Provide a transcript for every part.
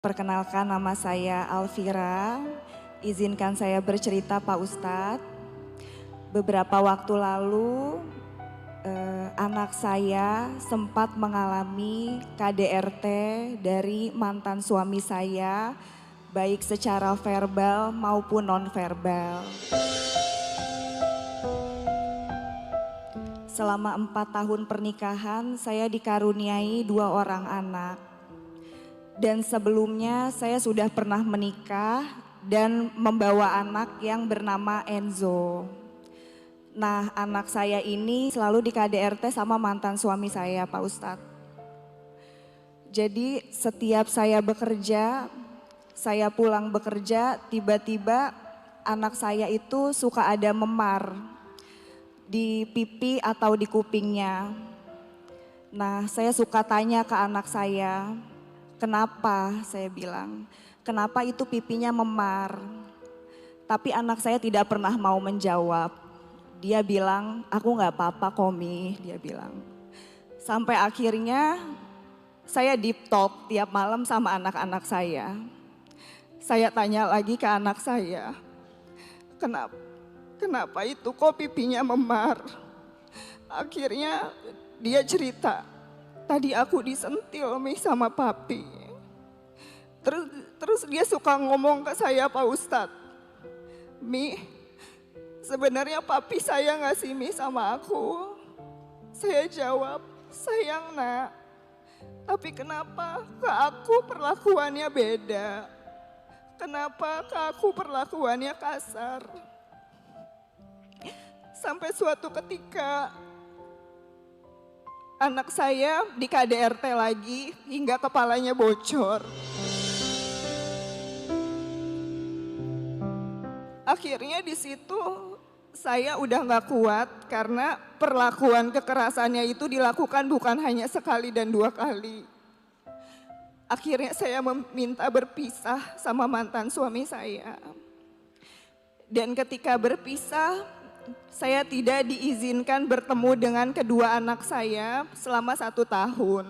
Perkenalkan, nama saya Alvira. Izinkan saya bercerita, Pak Ustadz. Beberapa waktu lalu anak saya sempat mengalami KDRT dari mantan suami saya, baik secara verbal maupun non-verbal. Selama 4 tahun pernikahan, saya dikaruniai 2 orang anak. Dan sebelumnya saya sudah pernah menikah dan membawa anak yang bernama Enzo. Nah, anak saya ini selalu di KDRT sama mantan suami saya, Pak Ustadz. Jadi setiap saya bekerja, saya pulang bekerja, tiba-tiba anak saya itu suka ada memar di pipi atau di kupingnya. Nah, saya suka tanya ke anak saya, kenapa? Saya bilang, kenapa itu pipinya memar? Tapi anak saya tidak pernah mau menjawab. Dia bilang, aku gak apa-apa Komi, dia bilang. Sampai akhirnya saya deep talk tiap malam sama anak-anak saya. Saya tanya lagi ke anak saya, kenapa itu kok pipinya memar? Akhirnya dia cerita, tadi aku disentil sama papi. Terus dia suka ngomong ke saya, Pak Ustadz, Mi, sebenarnya papi saya ngasih mie sama aku. Saya jawab, sayang nak, tapi kenapa ke aku perlakuannya beda? Kenapa ke aku perlakuannya kasar? Sampai suatu ketika anak saya di KDRT lagi hingga kepalanya bocor. Akhirnya di situ saya udah gak kuat karena perlakuan kekerasannya itu dilakukan bukan hanya sekali dan 2 kali. Akhirnya saya meminta berpisah sama mantan suami saya. Dan ketika berpisah, saya tidak diizinkan bertemu dengan kedua anak saya selama 1 tahun.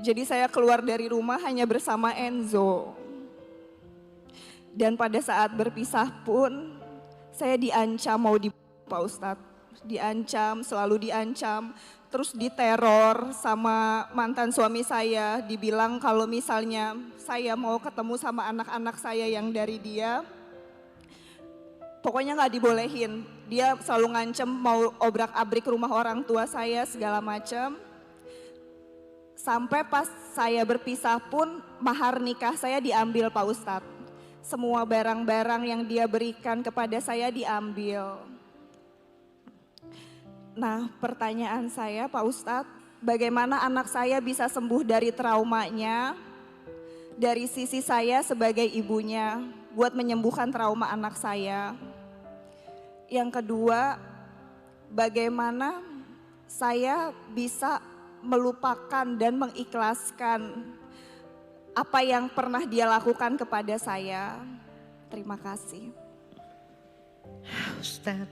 Jadi saya keluar dari rumah hanya bersama Enzo. Dan pada saat berpisah pun saya diancam mau dibunuh, Pak Ustadz. Diancam, selalu diancam. Terus diteror sama mantan suami saya. Dibilang kalau misalnya saya mau ketemu sama anak-anak saya yang dari dia, pokoknya gak dibolehin. Dia selalu ngancem mau obrak-abrik rumah orang tua saya segala macam. Sampai pas saya berpisah pun mahar nikah saya diambil, Pak Ustadz. Semua barang-barang yang dia berikan kepada saya diambil. Nah, pertanyaan saya, Pak Ustadz, bagaimana anak saya bisa sembuh dari traumanya dari sisi saya sebagai ibunya buat menyembuhkan trauma anak saya? Yang kedua, bagaimana saya bisa melupakan dan mengikhlaskan apa yang pernah dia lakukan kepada saya? Terima kasih. Ustadz,